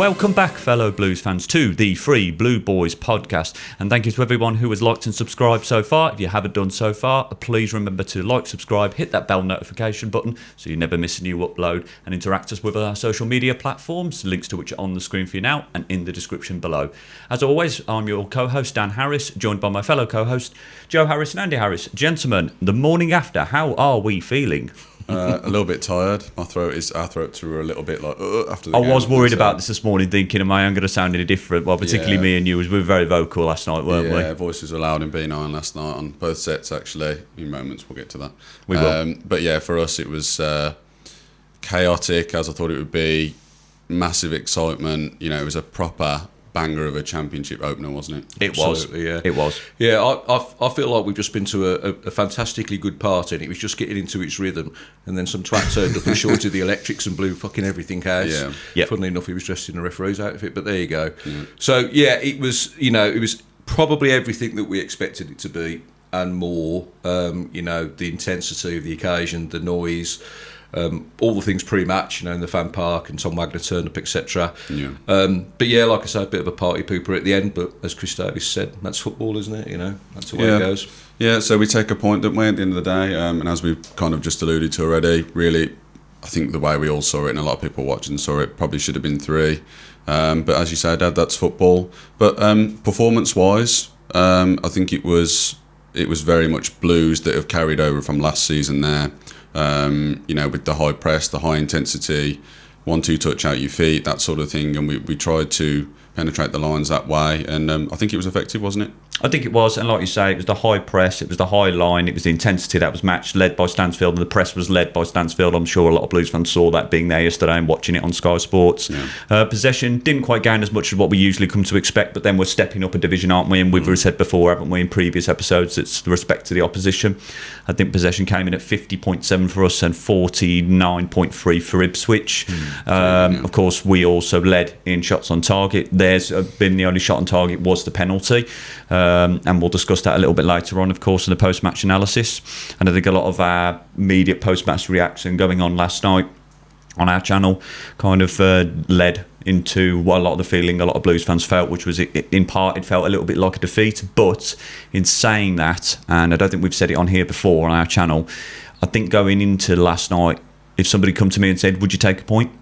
Welcome back, fellow Blues fans, to the Free Blue Boys podcast. And thank you to everyone who has liked and subscribed so far. If you haven't done so far, please remember to like, subscribe, hit that bell notification button so you never miss a new upload, and interact us with our social media platforms, links to which are on the screen for you now and in the description below. As always, I'm your co-host, Dan Harris, joined by my fellow co-host, Joe Harris and Andy Harris. Gentlemen, the morning after, how are we feeling? A little bit tired. Our throats were a little bit like after the I game. was worried about this morning, thinking, am I going to sound any different? Well, particularly me and you, we were very vocal last night, weren't we? Yeah, voices were loud in B9 last night on both sets, actually. In moments, we'll get to that. We will. But yeah, for us, it was chaotic, as I thought it would be. Massive excitement. You know, it was a proper banger of a championship opener, wasn't it? It was. Absolutely, yeah. It was. Yeah, I feel like we've just been to a fantastically good party, and it was just getting into its rhythm, and then some twat turned up and shorted the electrics and blew fucking everything out. Yeah. Yep. Funnily enough, he was dressed in a referee's outfit, but there you go. Yeah. So yeah, it was probably everything that we expected it to be and more. The intensity of the occasion, the noise. All the things pre-match, in the fan park, and Tom Wagner turned up, etc. Yeah. But yeah, like I say, a bit of a party pooper at the end. But as Chris Davies said, that's football, isn't it? That's the way it goes. Yeah. So we take a point, don't we, at the end of the day? And as we've kind of just alluded to already, really, I think the way we all saw it, and a lot of people watching saw it, probably should have been 3. But as you say, Dad, that's football. But performance-wise, I think it was very much Blues that have carried over from last season there. With the high press, the high intensity, 1-2 touch out your feet, that sort of thing, and we tried to penetrate the lines that way, and I think it was effective, wasn't it? I think it was, and like you say, it was the high press, it was the high line, it was the intensity that was matched, led by Stansfield, and the press was led by Stansfield. I'm sure a lot of Blues fans saw that being there yesterday and watching it on Sky Sports. Yeah. Possession didn't quite gain as much as what we usually come to expect, but then we're stepping up a division, aren't we? And we've said before, haven't we, in previous episodes, it's the respect to the opposition. I think possession came in at 50.7 for us and 49.3 for Ipswich. Of course, we also led in shots on target. There's been the only shot on target was the penalty. And we'll discuss that a little bit later on, of course, in the post-match analysis. And I think a lot of our immediate post-match reaction going on last night on our channel kind of led into what a lot of the feeling a lot of Blues fans felt, which was in part it felt a little bit like a defeat. But in saying that, and I don't think we've said it on here before on our channel, I think going into last night, if somebody come to me and said, would you take a point?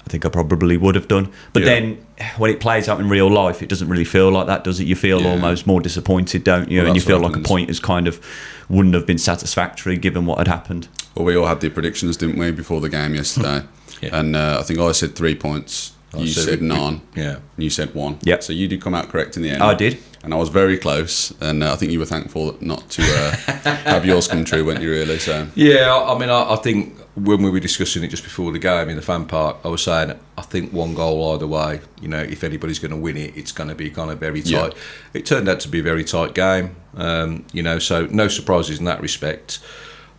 I think I probably would have done. But then when it plays out in real life, it doesn't really feel like that, does it? You feel almost more disappointed, don't you? And you feel like a point is kind of wouldn't have been satisfactory given what had happened. Well, we all had the predictions, didn't we, before the game yesterday? And I think I said 3 points. You said none. Yeah. And you said 1. Yeah. So you did come out correct in the end. I did. And I was very close. And I think you were thankful not to have yours come true, weren't you, really? So. Yeah, I think when we were discussing it just before the game in the fan park, I was saying I think 1 goal either way. If anybody's going to win it, it's going to be kind of very tight. Yeah. It turned out to be a very tight game. So no surprises in that respect.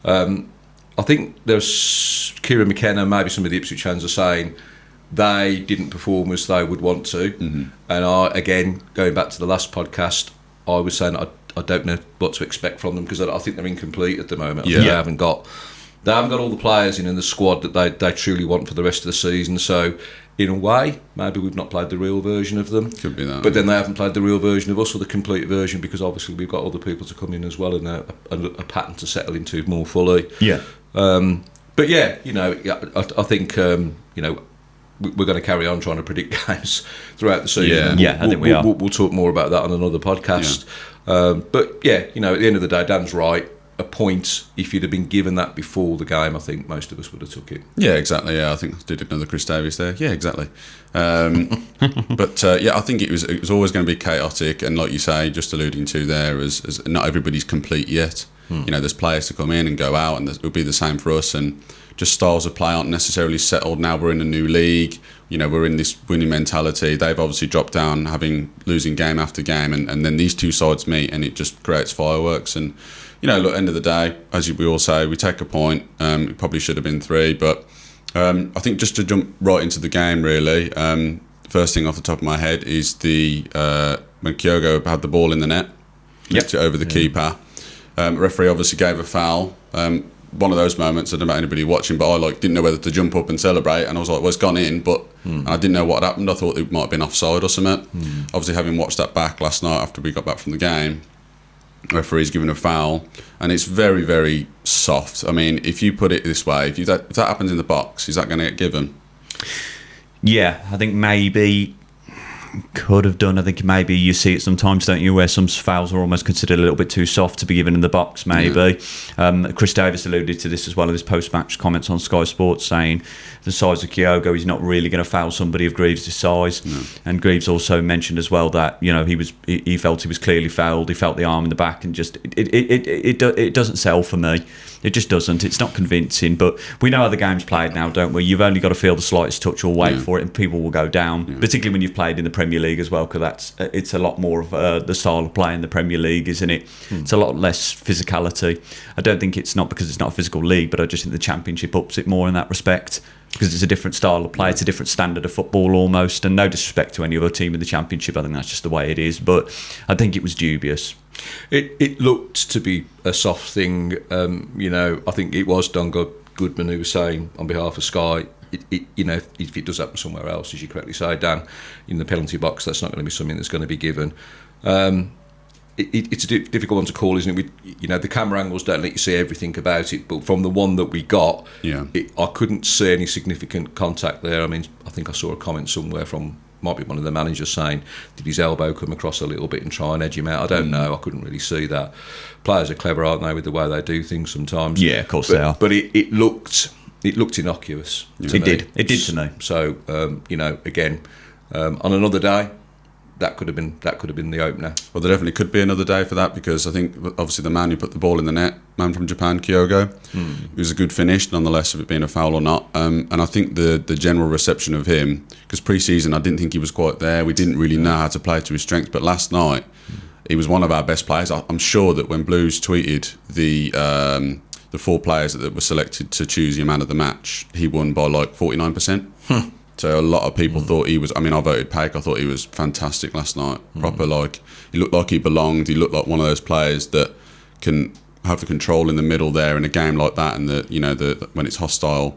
I think there's Kieran McKenna, maybe some of the Ipswich fans are saying they didn't perform as they would want to. Mm-hmm. And I, again, going back to the last podcast, I was saying I don't know what to expect from them because I think they're incomplete at the moment. Yeah. They haven't got all the players in the squad that they truly want for the rest of the season. So in a way, maybe we've not played the real version of them. Could be that. But then they haven't played the real version of us or the complete version because obviously we've got other people to come in as well and a pattern to settle into more fully. Yeah. But yeah, I think we're going to carry on trying to predict games throughout the season. Yeah, I think we are. We'll talk more about that on another podcast. Yeah. But yeah, at the end of the day, Dan's right. A point, if you'd have been given that before the game, I think most of us would have took it. Yeah, exactly. Yeah, I think I did another Chris Davies there. Yeah, exactly. But I think it was always going to be chaotic, and like you say, just alluding to there, as not everybody's complete yet. There's players to come in and go out, and it'll be the same for us. And just styles of play aren't necessarily settled now. We're in a new league. We're in this winning mentality. They've obviously dropped down, losing game after game, and then these two sides meet, and it just creates fireworks. And look, end of the day, as we all say, we take a point. It probably should have been 3, but I think just to jump right into the game, really, first thing off the top of my head is when Kyogo had the ball in the net, nicked it over the keeper. Referee obviously gave a foul. one of those moments. I don't know about anybody watching, but I didn't know whether to jump up and celebrate, and I was like, well, it's gone in, but I didn't know what had happened. I thought it might have been offside or something. Obviously, having watched that back last night after we got back from the game, referee's given a foul, and it's very, very soft. I mean, if you put it this way, if that happens in the box, is that going to get given? Yeah, I think maybe could have done. I think maybe you see it sometimes, don't you, where some fouls are almost considered a little bit too soft to be given in the box, maybe. Chris Davies alluded to this as well in his post-match comments on Sky Sports, saying the size of Kyogo, he's not really going to foul somebody of Greaves' size. And Greaves also mentioned as well that, you know, he felt he was clearly fouled. He felt the arm in the back, and just it doesn't sell for me. It just doesn't. It's not convincing. But we know how the game's played now, don't we? You've only got to feel the slightest touch or wait for it, and people will go down. Particularly when you've played in the Premier League as well, because it's a lot more of the style of play in the Premier League, isn't it? It's a lot less physicality. I don't think it's not because it's not a physical league, but I just think the Championship ups it more in that respect, because it's a different style of play. It's a different standard of football almost, and no disrespect to any other team in the Championship. I think that's just the way it is. But I think it was dubious. It looked to be a soft thing. You know, I think it was Don Goodman who was saying on behalf of Sky, you know, if it does happen somewhere else, as you correctly say, Dan, in the penalty box, that's not going to be something that's going to be given. It's a difficult one to call, isn't it? You know, the camera angles don't let you see everything about it, but from the one that we got, I couldn't see any significant contact there. I mean, I think I saw a comment somewhere from, might be one of the managers, saying, did his elbow come across a little bit and try and edge him out? I don't know. I couldn't really see that. Players are clever, aren't they, with the way they do things sometimes? Yeah, of course they are. But it looked innocuous. It did to me. So you know, again, on another day, that could have been the opener. Well, there definitely could be another day for that, because I think obviously the man who put the ball in the net, man from Japan, Kyogo, it was a good finish, nonetheless, of it being a foul or not. And I think the general reception of him, because pre-season I didn't think he was quite there. We didn't really know how to play to his strengths, but last night he was one of our best players. I'm sure that when Blues tweeted the 4 players that were selected to choose your man of the match, he won by like 49%. So a lot of people thought he was. I mean, I voted Paik. I thought he was fantastic last night. Proper, like, he looked like he belonged. He looked like one of those players that can have the control in the middle there in a game like that, and when it's hostile.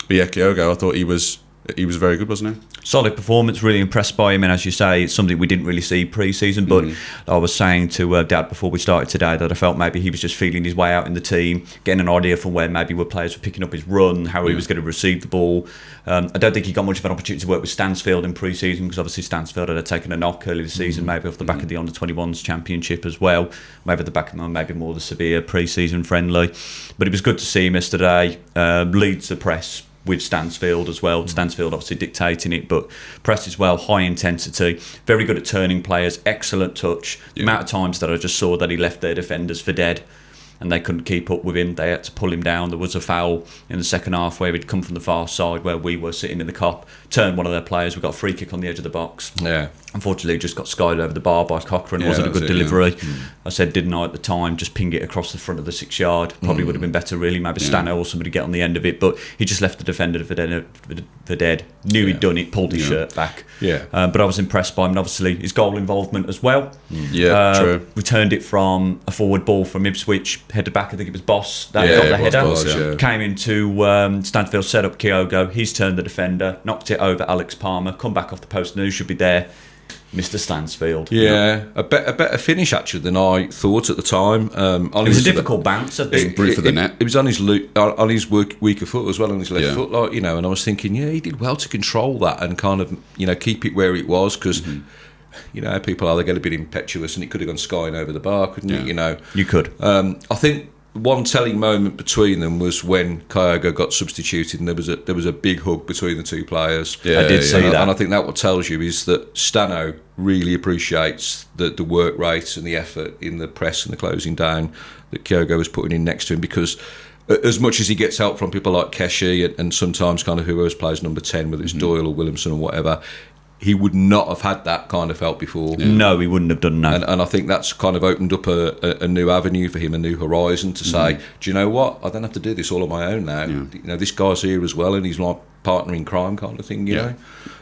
But yeah, Kyogo, I thought he was very good, wasn't he? Solid performance, really impressed by him, and as you say, it's something we didn't really see pre-season, but I was saying to Dad before we started today that I felt maybe he was just feeling his way out in the team, getting an idea from where maybe players were picking up his run, how he was going to receive the ball. I don't think he got much of an opportunity to work with Stansfield in pre-season, because obviously Stansfield had taken a knock early this season, maybe off the back of the Under-21s Championship as well, maybe at the back of maybe more the severe pre-season friendly. But it was good to see him yesterday. Leads the press with Stansfield as well. Stansfield obviously dictating it, but press as well, high intensity, very good at turning players, excellent touch. The amount of times that I just saw that he left their defenders for dead and they couldn't keep up with him. They had to pull him down. There was a foul in the second half where he'd come from the far side where we were sitting in the cop, turned one of their players. We got a free kick on the edge of the box. Yeah. Unfortunately, just got skied over the bar by Cochrane. Wasn't a good delivery. I said, didn't I, at the time, just ping it across the front of the 6 yard. Probably would have been better, really. Maybe Stano or somebody get on the end of it. But he just left the defender for dead. Knew he'd done it, pulled his shirt back. But I was impressed by him. And obviously, his goal involvement as well. True. Returned it from a forward ball from Ipswich. Headed back, I think it was Boss. That got the header. Came into Stanfield, set up Kyogo. He's turned the defender, knocked it over Alex Palmer, come back off the post and who should be there? Mr. Stansfield. Yeah, a better finish actually than I thought at the time. It was a difficult bounce, I think. Brute for the net. It was on his weaker foot as well, on his left foot, like, you know. And I was thinking, he did well to control that and kind of, keep it where it was, because you know, people are, they get a bit impetuous, and it could have gone skying over the bar, couldn't it? You know, you could. I think one telling moment between them was when Kyogo got substituted, and there was a big hug between the two players. I did see that, and I think that what tells you is that Stano really appreciates the work rate and the effort in the press and the closing down that Kyogo was putting in next to him, because as much as he gets help from people like Keshi and sometimes kind of whoever plays number 10, whether it's Doyle or Williamson or whatever, he would not have had that kind of felt before. No, he wouldn't have done that. And I think that's kind of opened up a new avenue for him, a new horizon to say, do you know what? I don't have to do this all on my own now. You know, this guy's here as well, and he's my partner in crime kind of thing, you know.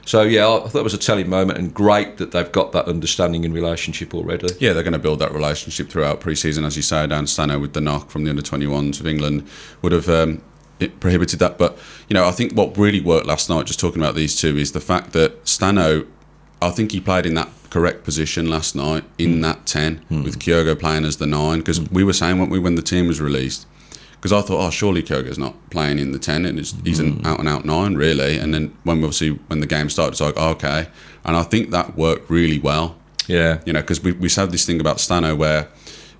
So, I thought it was a telling moment, and great that they've got that understanding and relationship already. Yeah, they're going to build that relationship throughout pre-season. As you say, Dan Stano with the knock from the under-21s of England would have it prohibited that. But, I think what really worked last night, just talking about these two, is the fact that Stano, I think he played in that correct position last night, in that 10, with Kyogo playing as the 9, because we were saying, weren't we, when the team was released, because I thought, surely Kyogo's not playing in the 10, and he's an out-and-out 9, really. And then when the game started, it's like, okay. And I think that worked really well. Yeah. Because we said this thing about Stano where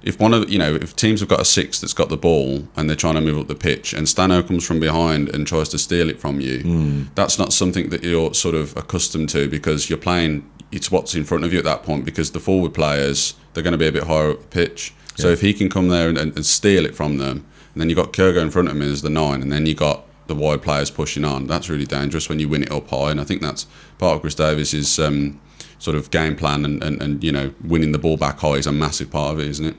if teams have got a 6 that's got the ball and they're trying to move up the pitch, and Stano comes from behind and tries to steal it from you, that's not something that you're sort of accustomed to, because you're playing, it's what's in front of you at that point, because the forward players, they're going to be a bit higher up the pitch. So if he can come there and steal it from them, and then you've got Kyogo in front of him as the 9, and then you've got the wide players pushing on, that's really dangerous when you win it up high. And I think that's part of Chris Davies' sort of game plan, and winning the ball back high is a massive part of it, isn't it?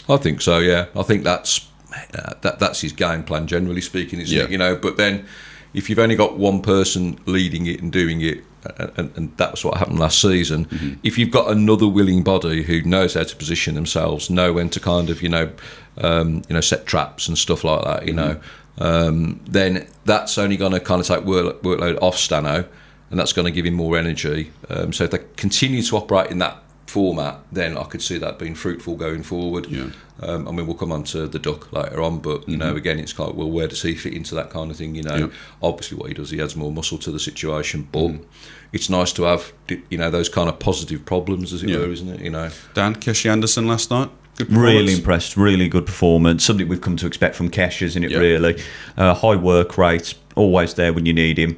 I think so, yeah. I think that's his game plan, generally speaking, isn't it? But then if you've only got one person leading it and doing it, and that's what happened last season, if you've got another willing body who knows how to position themselves, know when to kind of, set traps and stuff like that, then that's only going to kind of take workload off Stano, and that's going to give him more energy. So if they continue to operate in that format, then I could see that being fruitful going forward. We'll come on to the Duck later on, but again, it's kind of, well, where does he fit into that kind of thing? Obviously what he does, he adds more muscle to the situation, but it's nice to have those kind of positive problems, as it were, isn't it? Dan, Keshi Anderson last night, really impressed, really good performance, something we've come to expect from Keshi, isn't it? Really high work rate, always there when you need him,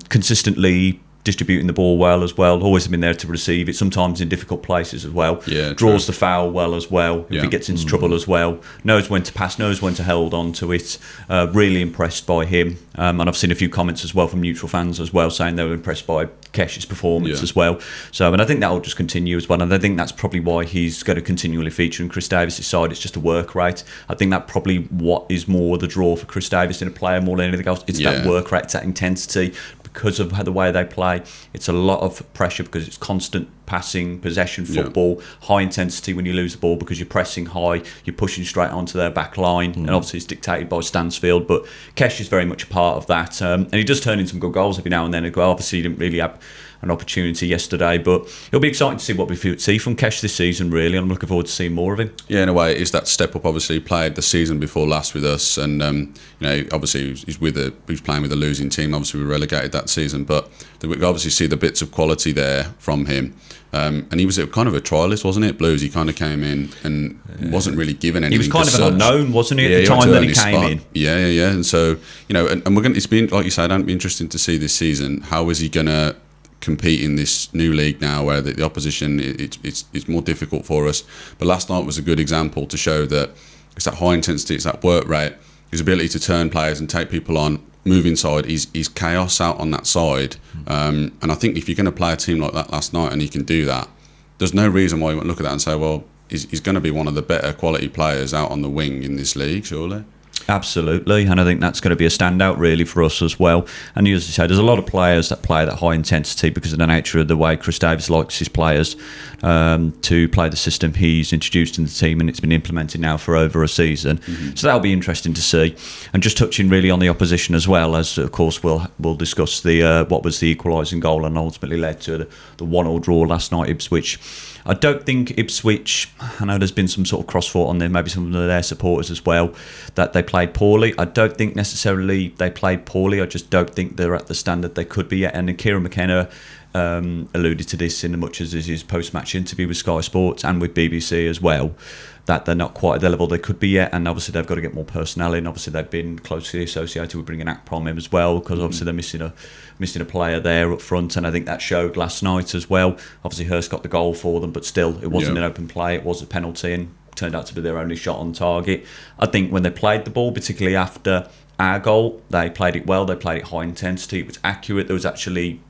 consistently distributing the ball well as well, always been there to receive it, sometimes in difficult places as well, draws the foul well as well, if he gets into trouble as well, knows when to pass, knows when to hold on to it. Really impressed by him, and I've seen a few comments as well from neutral fans as well saying they were impressed by Keshi's performance as well. So, and I think that will just continue as well, and I think that's probably why he's going to continually feature in Chris Davies' side. It's just a work rate. I think that probably what is more the draw for Chris Davies in a player more than anything else. It's that work rate, that intensity. Because of the way they play, it's a lot of pressure, because it's constant passing, possession football, high intensity when you lose the ball, because you're pressing high, you're pushing straight onto their back line, and obviously it's dictated by Stansfield, but Kesh is very much a part of that, and he does turn in some good goals every now and then as well. Obviously he didn't really have an opportunity yesterday, but it'll be exciting to see what we see from Kesh this season, really, and I'm looking forward to seeing more of him. Yeah, in a way, it's that step up. Obviously, he played the season before last with us, and obviously he's playing with a losing team. Obviously, we relegated that season, but we obviously see the bits of quality there from him. And he was kind of a trialist, wasn't it? Blues. He kind of came in and wasn't really given anything. He was kind of an unknown, wasn't he, at the time that he came in? Yeah. And so and we're going. It's been, like you said, it'll be interesting to see this season. How is he going to compete in this new league now, where the opposition it's more difficult for us? But last night was a good example to show that it's that high intensity, it's that work rate, his ability to turn players and take people on, move inside. He's chaos out on that side, and I think if you're going to play a team like that last night and he can do that, there's no reason why you won't look at that and say, well, he's going to be one of the better quality players out on the wing in this league, surely. Absolutely, and I think that's going to be a standout really for us as well. And as you say, there's a lot of players that play that high intensity because of the nature of the way Chris Davies likes his players to play the system he's introduced in the team, and it's been implemented now for over a season. So that'll be interesting to see. And just touching really on the opposition as well, as of course we'll discuss the what was the equalising goal and ultimately led to the 1-1 draw last night, Ipswich. I don't think Ipswich, I know there's been some sort of cross-thought on there, maybe some of their supporters as well, that they played poorly. I don't think necessarily they played poorly, I just don't think they're at the standard they could be at. And Kieran McKenna alluded to this in as much as his post-match interview with Sky Sports and with BBC as well, that they're not quite at the level they could be yet, and obviously they've got to get more personnel in. Obviously they've been closely associated with bringing Akprom in as well, because obviously they're missing a player there up front, and I think that showed last night as well. Obviously Hurst got the goal for them, but still it wasn't an open play, it was a penalty and turned out to be their only shot on target. I think when they played the ball, particularly after our goal, they played it well, they played it high intensity, it was accurate, there was actually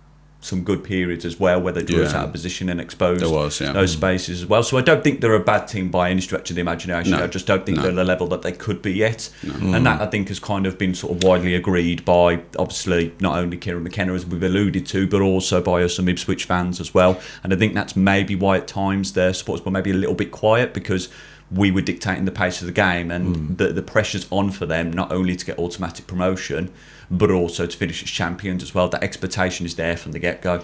some good periods as well, where they drew us Yeah. out of position and exposed There was, yeah. those spaces as well. So I don't think they're a bad team by any stretch of the imagination. No. I just don't think No. they're the level that they could be yet. And that, I think, has kind of been sort of widely agreed by, obviously, not only Kieran McKenna, as we've alluded to, but also by some Ipswich fans as well. And I think that's maybe why at times their supporters were maybe a little bit quiet, because we were dictating the pace of the game, and the pressure's on for them, not only to get automatic promotion, but also to finish as champions as well. That expectation is there from the get-go.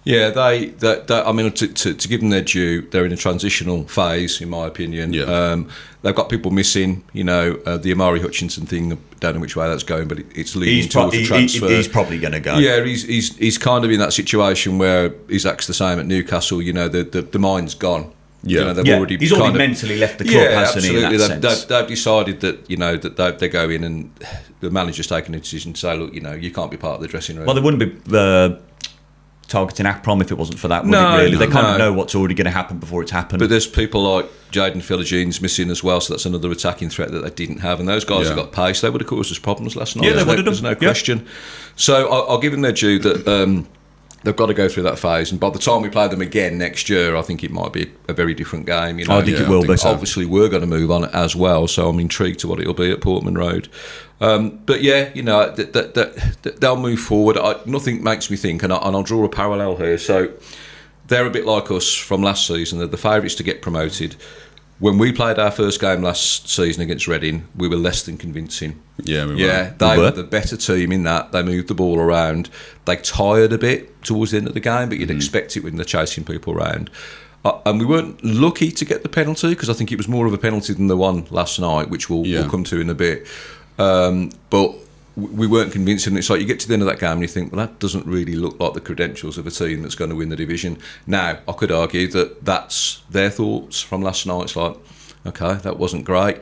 Yeah, they I mean, to give them their due, they're in a transitional phase, in my opinion. Yeah. They've got people missing, the Amari Hutchinson thing, I don't know which way that's going, but it's leading towards a transfer. He's probably going to go. Yeah, he's kind of in that situation where Isaac's the same at Newcastle, the mind's gone. Yeah. They've already he's already mentally left the club, hasn't he? In that sense. They've decided that they go in, and the manager's taken a decision to say, look, you can't be part of the dressing room. Well, they wouldn't be targeting Akprom if it wasn't for that, would it really? They kind of know what's already going to happen before it's happened. But there's people like Jaden Philogene missing as well, so that's another attacking threat that they didn't have. And those guys have got pace. They would have caused us problems last night. Yeah, they would have done. There's no question. So I'll give them their due that they've got to go through that phase. And by the time we play them again next year, I think it might be a very different game. I think it will be. Obviously, we're going to move on as well, so I'm intrigued to what it'll be at Portman Road. But yeah, they'll move forward. Nothing makes me think, and I'll draw a parallel here. So they're a bit like us from last season. They're the favourites to get promoted. When we played our first game last season against Reading, we were less than convincing. Yeah, we were. Yeah, they were the better team in that. They moved the ball around. They tired a bit towards the end of the game, but you'd expect it when they're chasing people around. And we weren't lucky to get the penalty, because I think it was more of a penalty than the one last night, which we'll come to in a bit. But we weren't convincing. It's like you get to the end of that game and you think, well, that doesn't really look like the credentials of a team that's going to win the division. Now, I could argue that that's their thoughts from last night. It's like, okay, that wasn't great,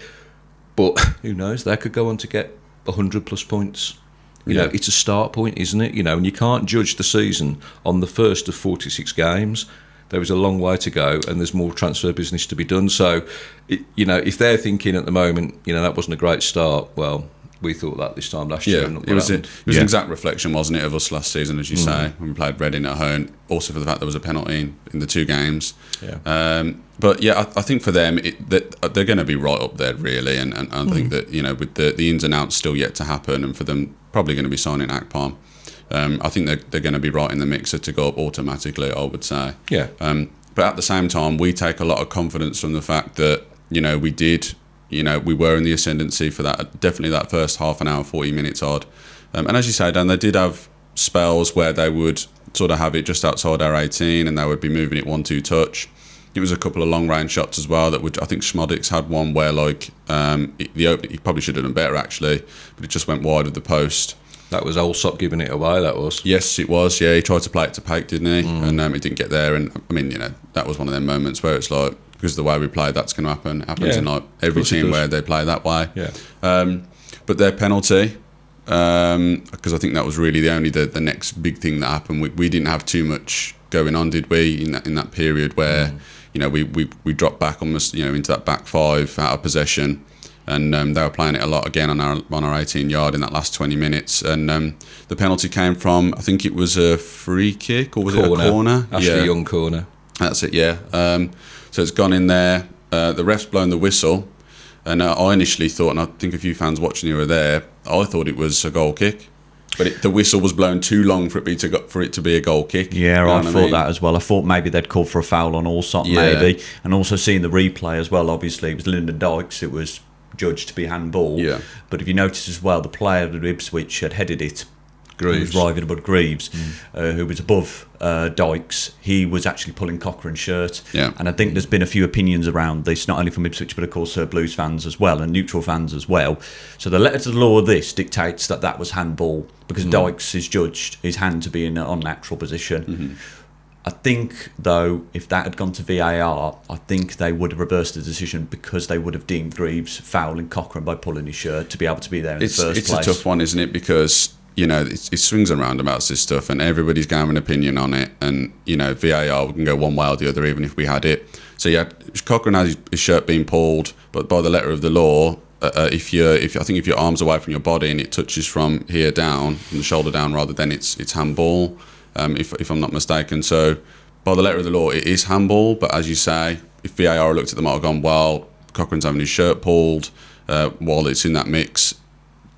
but who knows? They could go on to get 100 plus points. You know, it's a start point, isn't it? And you can't judge the season on the first of 46 games. There is a long way to go, and there's more transfer business to be done. So, if they're thinking at the moment, that wasn't a great start, well, we thought that this time last year. It was an exact reflection, wasn't it, of us last season, as you say, when we played Reading at home. Also for the fact there was a penalty in the two games. Yeah. But yeah, I think for them, they're going to be right up there, really. And I think that, with the ins and outs still yet to happen, and for them probably going to be signing Akpom, I think they're going to be right in the mixer to go up automatically, I would say. Yeah. But at the same time, we take a lot of confidence from the fact that, we were in the ascendancy for definitely that first half an hour, 40 minutes odd. And as you say, Dan, they did have spells where they would sort of have it just outside our 18 and they would be moving it 1-2 touch. It was a couple of long range shots as well I think Schmodix had one where he probably should have done better actually, but it just went wide of the post. That was Allsop giving it away, that was. Yes, it was. Yeah, he tried to play it to Paik, didn't he? And it didn't get there. And I mean, that was one of them moments where it's like, because of the way we played, that's going to happen. It happens in every team where they play that way. Yeah. But their penalty, because I think that was really the next big thing that happened. We didn't have too much going on, did we? In that period where we dropped back almost into that back five out of possession. And they were playing it a lot again on our 18-yard in that last 20 minutes. And the penalty came from, I think it was a free kick, or was it a corner? Ashley Young corner. That's it, yeah. So it's gone in there. The ref's blown the whistle. And I initially thought, and I think a few fans watching you were there, I thought it was a goal kick. But the whistle was blown too long for it to be a goal kick. Yeah, I thought that as well. I thought maybe they'd call for a foul on Allsop, maybe. And also seeing the replay as well, obviously, it was Lyndon Dykes. It was judged to be handball. Yeah. But if you notice as well, the player at Ipswich had headed it. Greaves. Who was driving above Greaves, who was above Dykes. He was actually pulling Cochrane's shirt. Yeah. And I think there's been a few opinions around this, not only from Ipswich, but of course Blues fans as well, and neutral fans as well. So the letter to the law of this dictates that was handball, because Dykes is judged his hand to be in an unnatural position. I think, though, if that had gone to VAR, I think they would have reversed the decision, because they would have deemed Greaves fouling Cochrane by pulling his shirt to be able to be there in the first place. It's a tough one, isn't it? Because, it swings and roundabouts, this stuff, and everybody's going to have an opinion on it. And, VAR can go one way or the other, even if we had it. So, Cochrane had his shirt being pulled, but by the letter of the law, if your arm's away from your body and it touches from here down, from the shoulder down rather, then it's handball. if I'm not mistaken. So by the letter of the law, it is handball. But as you say, if VAR looked at them, might have gone, well, Cochrane's having his shirt pulled while it's in that mix.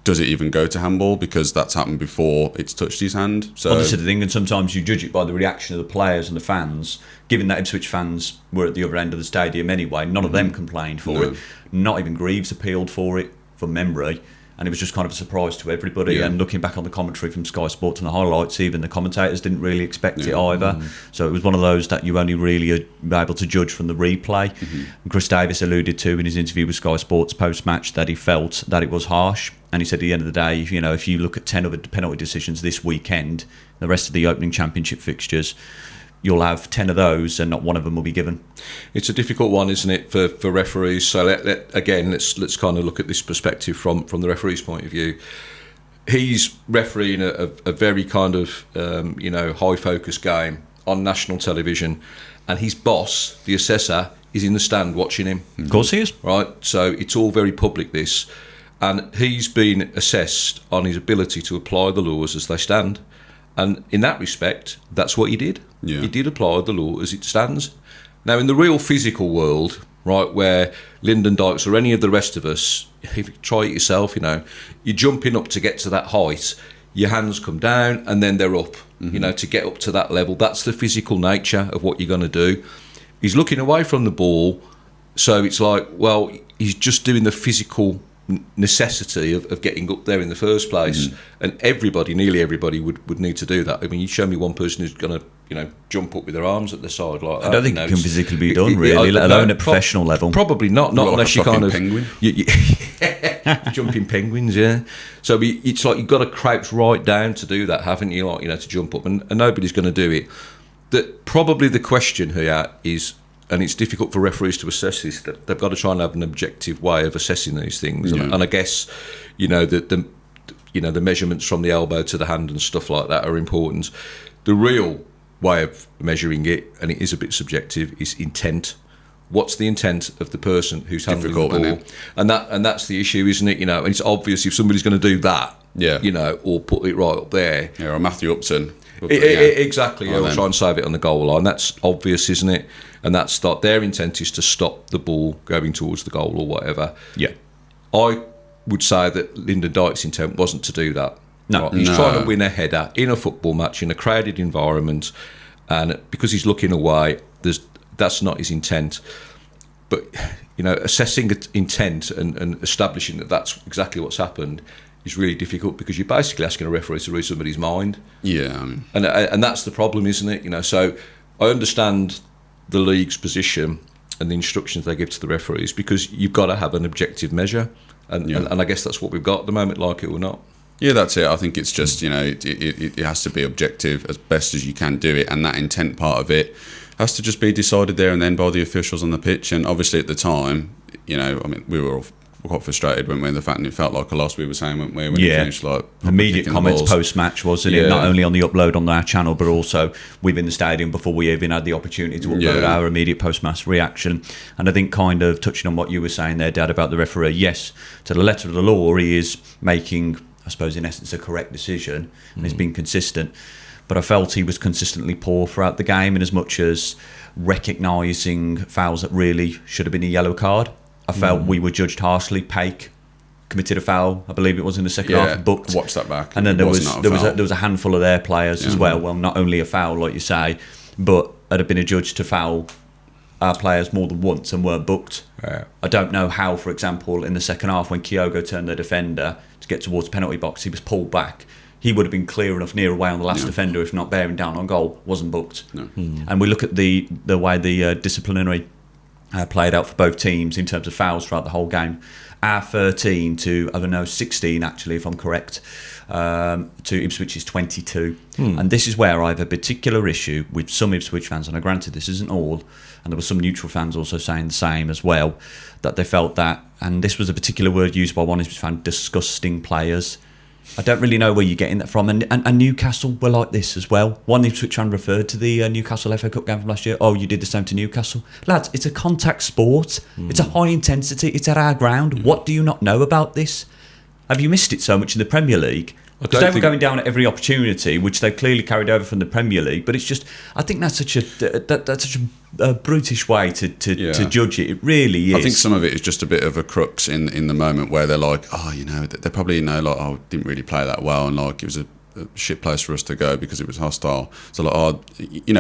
Does it even go to handball? Because that's happened before it's touched his hand. So well, this is the thing, and sometimes you judge it by the reaction of the players and the fans. Given that Ipswich fans were at the other end of the stadium anyway, none of them complained for it. Not even Greaves appealed for it, from memory. And it was just kind of a surprise to everybody. And looking back on the commentary from Sky Sports and the highlights, even the commentators didn't really expect it either. So it was one of those that you only really are able to judge from the replay. And Chris Davies alluded to in his interview with Sky Sports post-match that he felt that it was harsh. And he said at the end of the day, if you look at 10 other penalty decisions this weekend, the rest of the opening championship fixtures, you'll have 10 of those and not one of them will be given. It's a difficult one, isn't it, for referees? So let's kind of look at this perspective from the referee's point of view. He's refereeing a very kind of high focus game on national television, and his boss, the assessor, is in the stand watching him. Of course he is. Right, so it's all very public, this, and he's been assessed on his ability to apply the laws as they stand. And in that respect, that's what he did. Yeah. He did apply the law as it stands. Now, in the real physical world, right, where Lyndon Dykes or any of the rest of us, if you try it yourself, you're jumping up to get to that height, your hands come down and then they're up, to get up to that level. That's the physical nature of what you're going to do. He's looking away from the ball, so it's like, well, he's just doing the physical necessity of getting up there in the first place, and nearly everybody would need to do that. I mean, you show me one person who's going to jump up with their arms at their side like that. I don't think it can physically be done, really, let alone at professional level. Probably not Like unless a you kind of penguin. jumping penguins, yeah. So it's like you've got to crouch right down to do that, haven't you? Like, to jump up, and nobody's going to do it. Probably the question here is, and it's difficult for referees to assess this, that they've got to try and have an objective way of assessing these things. And I guess, the measurements from the elbow to the hand and stuff like that are important. The real way of measuring it, and it is a bit subjective, is intent. What's the intent of the person who's handling the ball? And that's the issue, isn't it? And it's obvious if somebody's going to do that, or put it right up there. Yeah, or Matthew Upton. Exactly, we'll try and save it on the goal line. That's obvious, isn't it? And that's their intent is to stop the ball going towards the goal or whatever. Yeah. I would say that Lyndon Dykes' intent wasn't to do that. No. Right? He's trying to win a header in a football match in a crowded environment, and because he's looking away, that's not his intent. But assessing intent and establishing that that's exactly what's happened is really difficult, because you're basically asking a referee to read somebody's mind. Yeah, I mean. And that's the problem, isn't it? So I understand the league's position and the instructions they give to the referees, because you've got to have an objective measure, and I guess that's what we've got at the moment, like it or not. Yeah, that's it. I think it's just, it has to be objective as best as you can do it, and that intent part of it has to just be decided there and then by the officials on the pitch. And obviously at the time, we were all quite frustrated when the fact it felt like a loss, we were saying, weren't we, when we finished like immediate comments post-match, wasn't it? Not only on the upload on our channel, but also within the stadium before we even had the opportunity to upload our immediate post-match reaction. And I think, kind of touching on what you were saying there, Dad, about the referee, yes, to the letter of the law, he is making, I suppose, in essence, a correct decision, and he's been consistent. But I felt he was consistently poor throughout the game, in as much as recognising fouls that really should have been a yellow card. I felt we were judged harshly. Pake committed a foul, I believe it was, in the second half, booked. Watch that back. And then there was a handful of their players as well. Well, not only a foul, like you say, but had been adjudged to foul our players more than once and weren't booked. Yeah. I don't know how, for example, in the second half, when Kyogo turned their defender to get towards the penalty box, he was pulled back. He would have been clear enough near away on the last defender, if not bearing down on goal, wasn't booked. No. And we look at the way the disciplinary played out for both teams in terms of fouls throughout the whole game. Our 13 to, 16 actually, if I'm correct, to Ipswich's 22. And this is where I have a particular issue with some Ipswich fans, and granted this isn't all, and there were some neutral fans also saying the same as well, that they felt that, and this was a particular word used by one Ipswich fan, disgusting players. I don't really know where you're getting that from. And Newcastle were like this as well. One Ipswich fan referred to the Newcastle FA Cup game from last year. Oh, you did the same to Newcastle. Lads, it's a contact sport. It's a high intensity. It's at our ground. What do you not know about this? Have you missed it so much in the Premier League Because they were going down at every opportunity, which they've clearly carried over from the Premier League. But it's just, I think that's such a brutish way to judge it. It really is. I think some of it is just a bit of a crux in the moment where they're like, they probably didn't really play that well, and like it was a shit place for us to go because it was hostile. So like,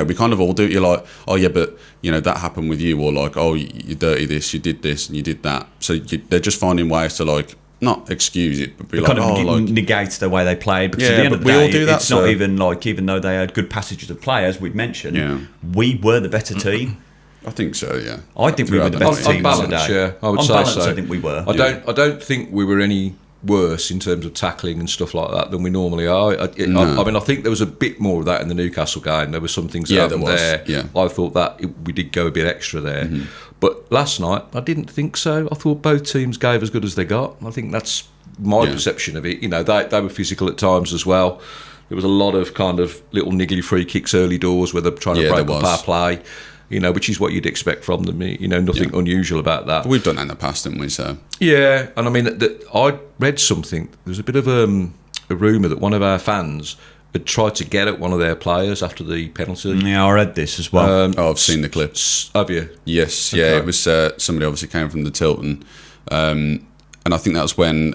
we kind of all do it. You're like, but that happened with you, or like, you dirty this, you did this, and you did that. So they're just finding ways to like not excuse it, but be like, kind of negate the way they played. Because at the end of the day, it's not even like, even though they had good passages of play, as we've mentioned, we were the better team. I think so. Yeah, I think we were the better team on balance. Yeah, I would say balance, so. I think we were. I don't think we were any worse in terms of tackling and stuff like that than we normally are. I think there was a bit more of that in the Newcastle game. There were some things that happened there. Yeah. I thought that we did go a bit extra there. Mm-hmm. But last night, I didn't think so. I thought both teams gave as good as they got. I think that's my perception of it. They were physical at times as well. There was a lot of kind of little niggly free kicks early doors where they're trying to break up our play. Which is what you'd expect from them. Nothing unusual about that. We've done that in the past, haven't we? So yeah, and I mean, I read something. There was a bit of a rumour that one of our fans had tried to get at one of their players after the penalty. Yeah, I read this as well. I've seen the clips. Have you? Yes, okay. Yeah. It was somebody obviously came from the Tilton, and I think that's when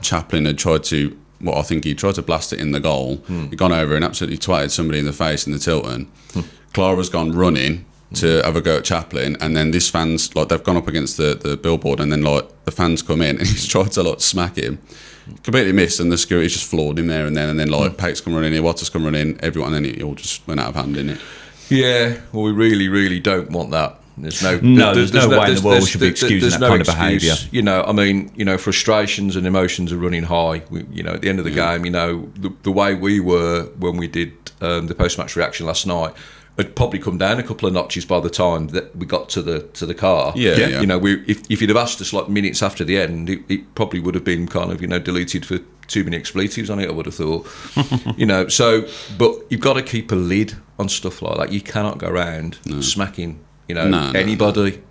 Chaplin had tried to. Well, I think he tried to blast it in the goal. He'd gone over and absolutely twatted somebody in the face in the Tilton. Clara's gone running to have a go at Chaplin, and then this fans, like, they've gone up against the billboard, and then like the fans come in and he's tried to like smack him, completely missed, and the security's just floored him there and then Pate's come running in, Waters come running, everyone, and then it all just went out of hand, didn't it? Yeah, well, we really, really don't want that. There's no way in the world we should be excusing that kind of behaviour. Frustrations and emotions are running high. At the end of the game, the way we were when we did the post-match reaction last night, had probably come down a couple of notches by the time that we got to the car. Yeah. If you'd have asked us like minutes after the end, it probably would have been kind of deleted for too many expletives on it, I would have thought. But you've got to keep a lid on stuff like that. You cannot go around smacking anybody,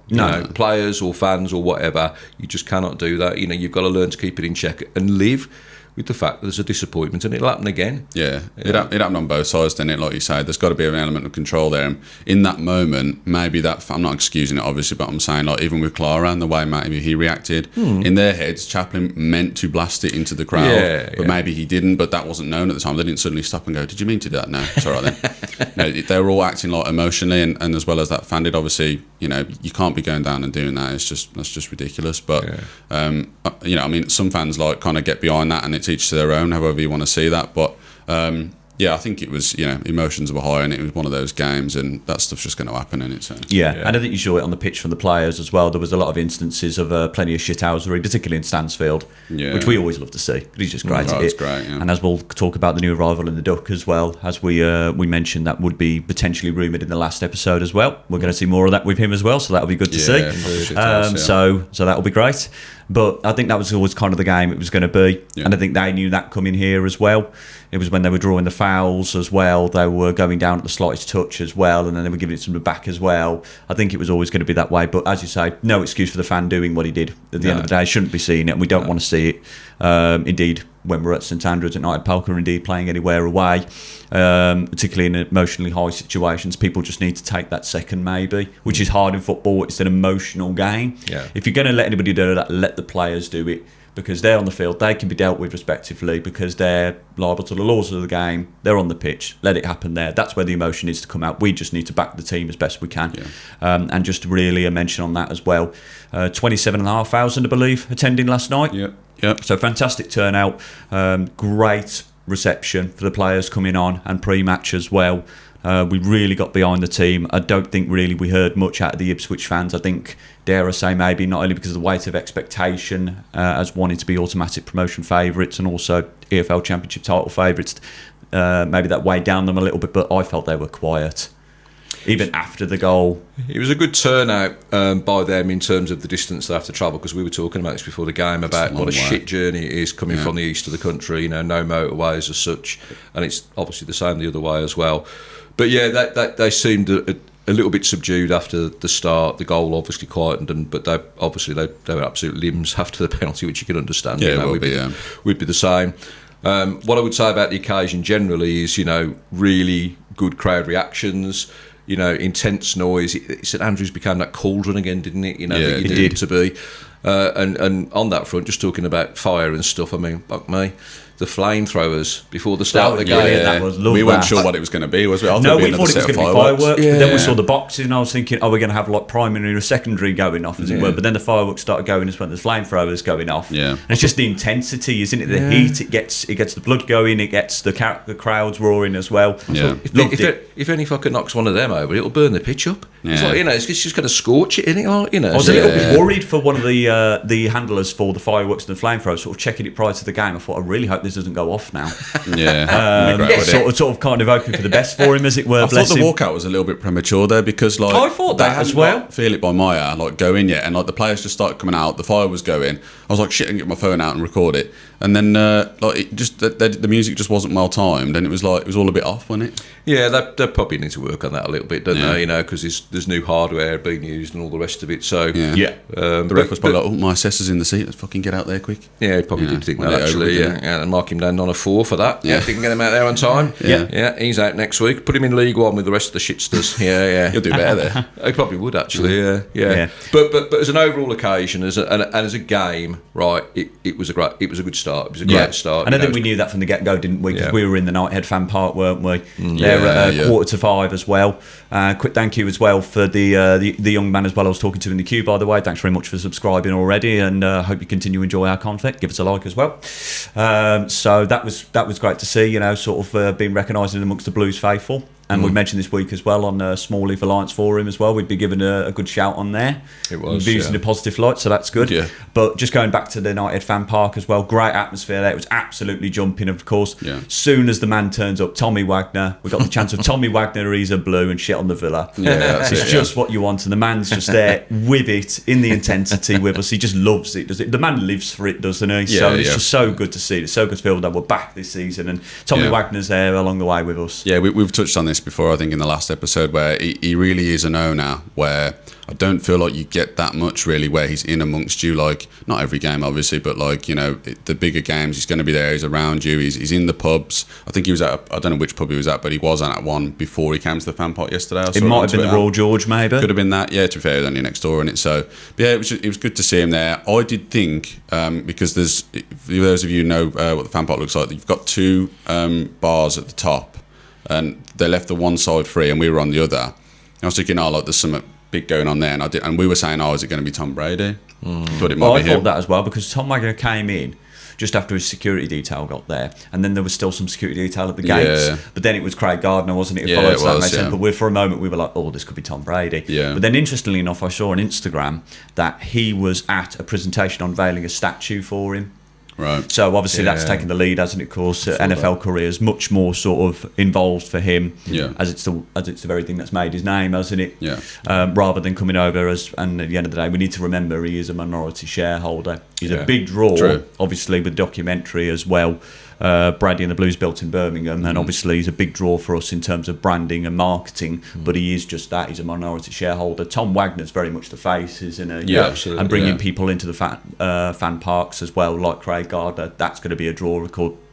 players or fans or whatever. You just cannot do that. You've got to learn to keep it in check and live with the fact that there's a disappointment, and it'll happen again. Yeah. It happened on both sides, didn't it? Like you say, there's got to be an element of control there. And in that moment, maybe I'm not excusing it, obviously, but I'm saying, like, even with Clara and the way maybe he reacted, in their heads, Chaplin meant to blast it into the crowd, but maybe he didn't, but that wasn't known at the time. They didn't suddenly stop and go, did you mean to do that? No, it's all right then. They were all acting like emotionally, and as well as that fan did, obviously, you can't be going down and doing that. That's just ridiculous. But, some fans like kind of get behind that, and it's each to their own, however you want to see that. But I think it was, emotions were high, and it was one of those games, and that stuff's just going to happen in it. So. Yeah, and I think you saw it on the pitch from the players as well. There was a lot of instances of plenty of shithousery, particularly in Stansfield, which we always love to see. But he's just great at it. It's great, yeah. And as we'll talk about the new arrival in the Duck as well, as we mentioned, that would be potentially rumoured in the last episode as well. We're going to see more of that with him as well, so that'll be good to see. So that'll be great. But I think that was always kind of the game it was going to be. Yeah. And I think they knew that coming here as well. It was when they were drawing the fouls as well. They were going down at the slightest touch as well, and then they were giving it to the back as well. I think it was always going to be that way. But as you say, no excuse for the fan doing what he did. At the end of the day, shouldn't be seeing it, and we don't want to see it. Indeed, when we're at St Andrews Knighthead Park, or indeed playing anywhere away, particularly in emotionally high situations, people just need to take that second maybe, which is hard in football. It's an emotional game. Yeah. If you're going to let anybody do that, let the players do it, because they're on the field, they can be dealt with respectively, because they're liable to the laws of the game. They're on the pitch, let it happen there. That's where the emotion needs to come out. We just need to back the team as best we can. And just really a mention on that as well, 27,500 I believe attending last night. So fantastic turnout, great reception for the players coming on, and pre-match as well. We really got behind the team. I don't think really we heard much out of the Ipswich fans. I think, dare I say, maybe not only because of the weight of expectation as wanting to be automatic promotion favourites and also EFL Championship title favourites, maybe that weighed down them a little bit, but I felt they were quiet. Even after the goal. It was a good turnout by them in terms of the distance they have to travel, because we were talking about this before the game about what a shit journey it is coming from the east of the country, no motorways as such, and it's obviously the same the other way as well. But yeah, they seemed a little bit subdued after the start. The goal obviously quietened them, but they were absolute limbs after the penalty, which you can understand. Yeah, we'd be the same. What I would say about the occasion generally is, really good crowd reactions, intense noise. St Andrews became that cauldron again, didn't it? That you needed to be. And on that front, just talking about fire and stuff, I mean, fuck me. The flamethrowers before the start of the game. We weren't sure what it was going to be, was we? We thought it was going to be fireworks. But then we saw the boxes, and I was thinking, we're going to have like primary or secondary going off, as it were. But then the fireworks started going as well as the flamethrows going off. Yeah. And it's just the intensity, isn't it? The heat, it gets the blood going, it gets the crowds roaring as well. Yeah. If any fucker knocks one of them over, it'll burn the pitch up. Yeah. It's like, it's just going to scorch it, isn't it? Like, I was a little bit worried for one of the handlers for the fireworks and the flamethrowers, sort of checking it prior to the game. I thought, I really hope this doesn't go off now. Sort of kind of hoping for the best for him, as it were. I thought the walkout was a little bit premature there, because like I thought that as well. Feel it by Maya, like going yet, and like the players just started coming out. The fire was going. I was like, shit, I can get my phone out and record it. And then it just the music just wasn't well timed, and it was all a bit off, wasn't it? Yeah, they probably need to work on that a little bit, don't they? Because there's new hardware being used and all the rest of it. So the ref was probably like, my assessor's in the seat. Let's fucking get out there quick. Yeah, he probably did think that actually. And mark him down on a 4 for that. Yeah, if he can get him out there on time. Yeah, he's out next week. Put him in League One with the rest of the shitsters. Yeah, he'll do better there. He probably would actually. Yeah. But as an overall occasion, as a game, right? It was a good start. It was a great start. And I think we knew that from the get-go, didn't we? Because we were in the Knighthead Fan Park, weren't we? There at 4:45 as well. Quick thank you as well for the young man as well I was talking to in the queue, by the way. Thanks very much for subscribing already, and hope you continue to enjoy our content. Give us a like as well. So that was great to see, sort of being recognised amongst the Blues faithful. And we mentioned this week as well on Small Leaf Alliance Forum as well. We'd be given a good shout on there. It was. Views in a positive light, so that's good. Yeah. But just going back to the United Fan Park as well, great atmosphere there. It was absolutely jumping, of course. Yeah. Soon as the man turns up, Tommy Wagner, we got the chance of Tommy Wagner, he's a blue and shit on the Villa. Yeah, it's just what you want. And the man's just there with it, in the intensity with us. He just loves it, does it? The man lives for it, doesn't he? So it's just so good to see. It's so good to feel that we're back this season. And Tommy Wagner's there along the way with us. Yeah, we've touched on this before, I think, in the last episode, where he really is an owner where I don't feel like you get that much really, where he's in amongst you, like not every game obviously, but like the bigger games he's going to be there, he's around you, he's in the pubs. I think he was at I don't know which pub he was at, but he was at one before he came to the Fan Park yesterday. It might have been the Royal George, maybe. Could have been that. Yeah, to be fair, he was only next door in it. So it was good to see him there. I did think because those of you who know what the Fan Park looks like, you've got 2 bars at the top, and they left the one side free, and we were on the other. I was thinking, like there's something big going on there, and we were saying, is it going to be Tom Brady? Thought it might be him. I thought that as well, because Tom Wagner came in just after his security detail got there, and then there was still some security detail at the gates. Yeah. But then it was Craig Gardner, wasn't it? It was. But for a moment we were like, this could be Tom Brady. Yeah. But then interestingly enough, I saw on Instagram that he was at a presentation unveiling a statue for him. Right. So obviously that's taken the lead, hasn't it? Of course, NFL career is much more sort of involved for him, as it's the very thing that's made his name, hasn't it? Yeah. Rather than coming over and at the end of the day, we need to remember he is a minority shareholder. He's a big draw, obviously, with documentary as well. Brady and the Blues built in Birmingham, and obviously he's a big draw for us in terms of branding and marketing, but he is just that, he's a minority shareholder. Tom Wagner's very much the face, isn't he? Yeah, absolutely. And bringing people into the fan parks as well, like Craig Gardner, that's going to be a draw.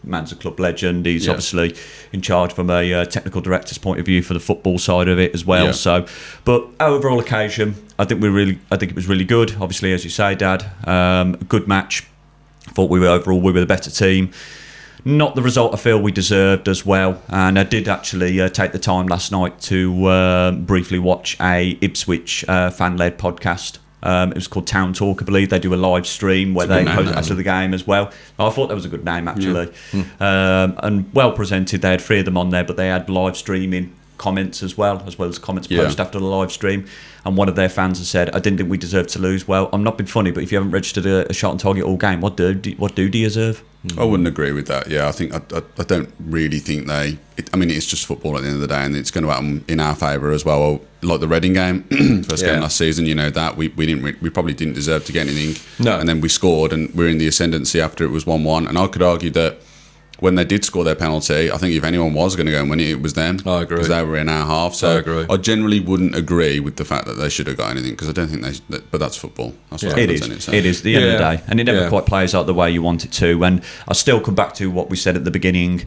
Man's a club legend. He's obviously in charge from a technical director's point of view for the football side of it as well. Yeah. So, but overall occasion, I think it was really good. Obviously, as you say, Dad, a good match. Thought we were the better team. Not the result I feel we deserved as well. And I did actually take the time last night to briefly watch a Ipswich fan-led podcast. It was called Town Talk, I believe. They do a live stream where they host after the game as well. I thought that was a good name, actually. And well presented. They had 3 of them on there, but they had live streaming comments as well as comments post after the live stream. And one of their fans has said, I didn't think we deserved to lose. Well, I'm not being funny, but if you haven't registered a shot on target all game, what do you deserve? I wouldn't agree with that. Yeah, I think I don't really think it's just football at the end of the day, and it's going to happen in our favour as well. Like the Reading game, first game last season, that we probably didn't deserve to get anything. No. And then we scored, and we're in the ascendancy after it was 1-1. And I could argue that when they did score their penalty, I think if anyone was going to go and win it, it was them. I agree. Because they were in our half. So I agree. I generally wouldn't agree with the fact that they should have got anything, because I don't think but that's football. That's what It happens, is. isn't it? So, It is the end of the day, and it never quite plays out the way you want it to. And I still come back to what we said at the beginning,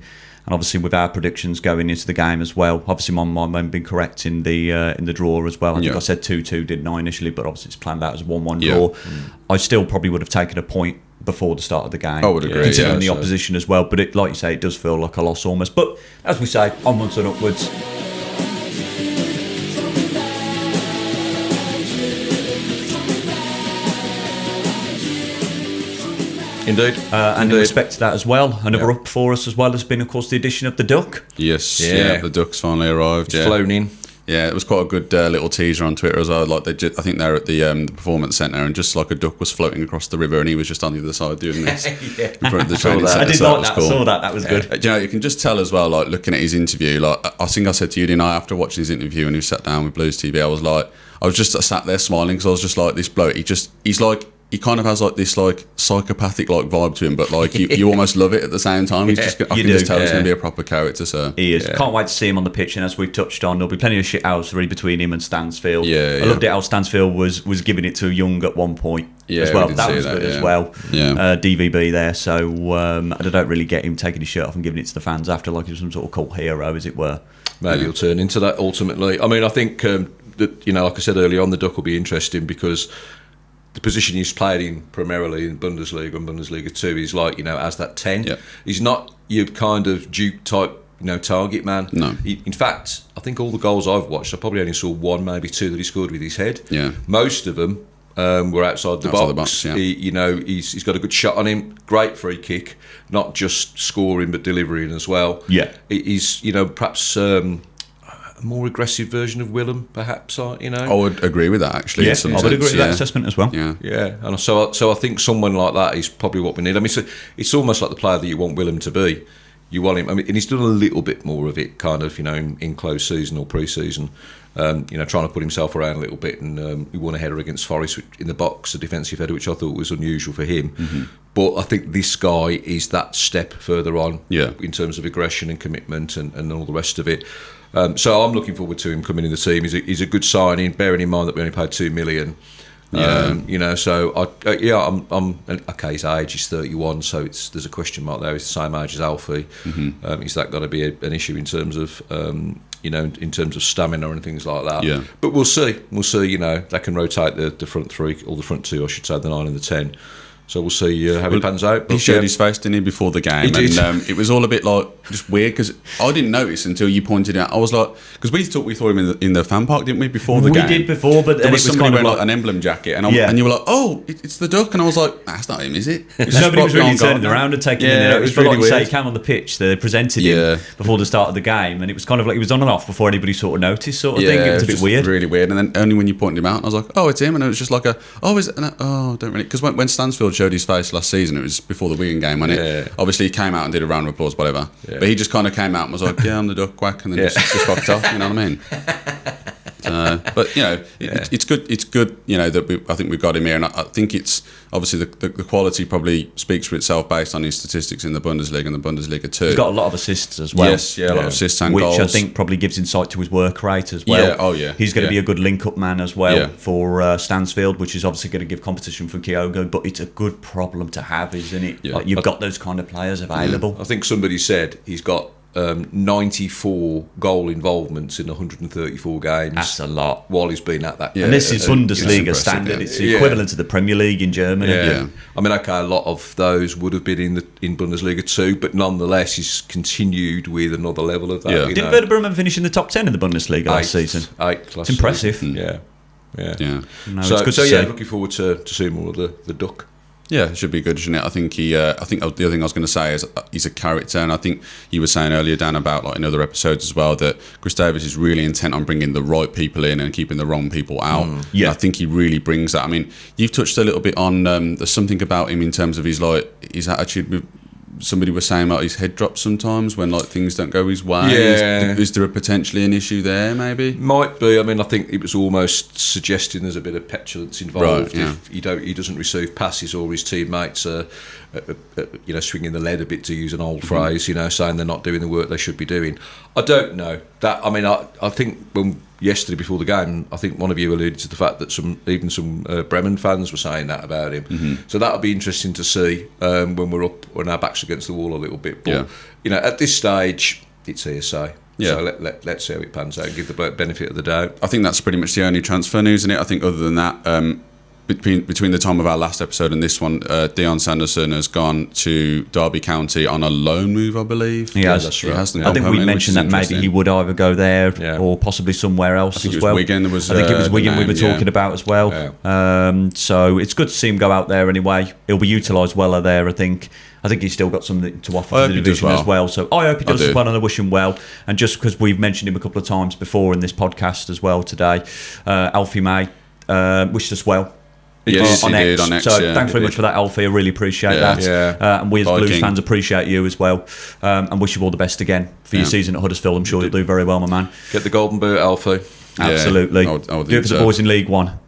and obviously with our predictions going into the game as well. Obviously, my mind may have been correct in the draw as well. I think I said 2-2, didn't I, initially? But obviously, it's planned out as a 1-1 draw. I still probably would have taken a point before the start of the game. I would agree, considering the opposition as well. But like you say, it does feel like a loss almost. But as we say, onwards and upwards. Indeed. And in respect to that as well, another up for us as well has been, of course, the addition of the duck. Yes, the ducks finally arrived. It's flown in. Yeah, it was quite a good little teaser on Twitter as well. Like I think they're at the performance centre, and just like a duck was floating across the river, and he was just on the other side doing this. In front of the training centre. I did like that. Cool. I saw that. That was good. You know, you can just tell as well. Like looking at his interview, like I think I said to you, didn't I? After watching his interview, and he sat down with Blues TV, I was just sat there smiling, because I was just like, this bloke. He's like. He kind of has like this like psychopathic like vibe to him, but like you almost love it at the same time. He's just, I can just tell he's going to be a proper character. So he is. Can't wait to see him on the pitch. And as we've touched on, there'll be plenty of shithousery between him and Stansfield. I loved it how Stansfield was giving it to Young at one point as well. That was good as well. DVB there. So I don't really get him taking his shirt off and giving it to the fans after, like he was some sort of cult hero, as it were. Maybe he'll turn into that ultimately. I mean, I think that, you know, like I said earlier on, the duck will be interesting because the position he's played in primarily in Bundesliga and Bundesliga 2 is like, you know, as that 10. He's not your kind of Duke type, you know, target man. No. In fact, I think all the goals I've watched, I probably only saw 1, maybe 2 that he scored with his head. Most of them were outside the box. He's got a good shot on him, great free kick, not just scoring but delivering as well. He's, you know, perhaps a more aggressive version of Willem, perhaps. You know, I would agree with that actually. I would agree with that assessment as well. And so I think someone like that is probably what we need. I mean, it's almost like the player that you want Willem to be. You want him. I mean, and he's done a little bit more of it, kind of, you know, in close season or pre-season. You know, trying to put himself around a little bit, and he won a header against Forest in the box, a defensive header, which I thought was unusual for him. But I think this guy is that step further on in terms of aggression and commitment and all the rest of it. So I'm looking forward to him coming in the team. He's a good signing, bearing in mind that we only paid $2 million. You know, so I'm okay. His age is 31, so there's a question mark there. He's the same age as Alfie. Is that going to be an issue in terms of you know, in terms of stamina and things like that? But we'll see. You know, they can rotate the front 3 or the front 2, I should say, the 9 and the 10. So we'll see how it pans out. But he showed his face, didn't he, before the game? He did. And it was all a bit like just weird, because I didn't notice until you pointed it out. I was like, because we thought him in the fan park, didn't we, before the game? We did before, but there was somebody kind of wearing like an emblem jacket, and you were like, oh, it's the duck, and I was like, that's not him, is it? Nobody was really turning around and taking it in. It was really like weird. Say, he came on the pitch, they presented him before the start of the game, and it was kind of like he was on and off before anybody sort of noticed, sort of thing. It was a bit weird. Really weird. And then only when you pointed him out, I was like, oh, it's him, and it was just like is it? Don't really, because when Stansfield showed his face last season, it was before the Wigan game, wasn't it? Obviously he came out and did a round of applause, whatever, but he just kind of came out and was like, yeah, I'm the duck, quack, and then just fucked off, you know what I mean? But you know, it's good you know, that I think we've got him here, and I think it's obviously the quality probably speaks for itself based on his statistics in the Bundesliga and the Bundesliga 2. He's got a lot of assists as well. A lot of assists and which goals, I think probably gives insight to his work rate as well. He's going to be a good link-up man as well for Stansfield, which is obviously going to give competition for Kyogo, but it's a good problem to have, isn't it? Like, you've got those kind of players available. I think somebody said he's got 94 goal involvements in 134 games. That's a lot. While he's been at that. And this is Bundesliga standard. It's equivalent to the Premier League in Germany. I mean, okay, a lot of those would have been in Bundesliga 2, but nonetheless, he's continued with another level of that. Didn't Werder Bremen finish in the top 10 in the Bundesliga last season? 8th. It's impressive. Yeah. No, so, it's good to see. Looking forward to seeing more of the duck. Yeah, it should be good, shouldn't it? I think the other thing I was going to say is he's a character, and I think you were saying earlier, Dan, about like in other episodes as well, that Chris Davies is really intent on bringing the right people in and keeping the wrong people out. I think he really brings that. I mean, you've touched a little bit on there's something about him in terms of his attitude somebody was saying about his head drops sometimes when like things don't go his way. Yeah. Is there potentially an issue there? Maybe might be. I mean, I think it was almost suggesting there's a bit of petulance involved if he doesn't receive passes or his teammates are swinging the lead a bit, to use an old phrase. Saying they're not doing the work they should be doing. I don't know that. I mean, I think when yesterday before the game, I think one of you alluded to the fact that some Bremen fans were saying that about him. So that'll be interesting to see when we're up on our backs against the wall a little bit. But at this stage, it's hearsay. Yeah. So let's see how it pans out and give the benefit of the doubt. I think that's pretty much the only transfer news in it. I think other than that, between the time of our last episode and this one, Dion Sanderson has gone to Derby County on a loan move, I believe. Yeah, that's right. I think we mentioned that maybe he would either go there or possibly somewhere else as well. Wigan, I think it was Wigan we were talking about as well. Yeah. So it's good to see him go out there anyway. He'll be utilised well there, I think. I think he's still got something to offer for the division as well. So I hope he does as well, and I wish him well. And just because we've mentioned him a couple of times before in this podcast as well today, Alfie May wished us well. Yes, on he X. did on X. So thanks very much for that, Alfie. I really appreciate that. Yeah. And we as Blues fans appreciate you as well. And wish you all the best again for your season at Huddersfield. I'm sure you'll do very well, my man. Get the golden boot, Alfie. Absolutely. I would do it for the boys in League One.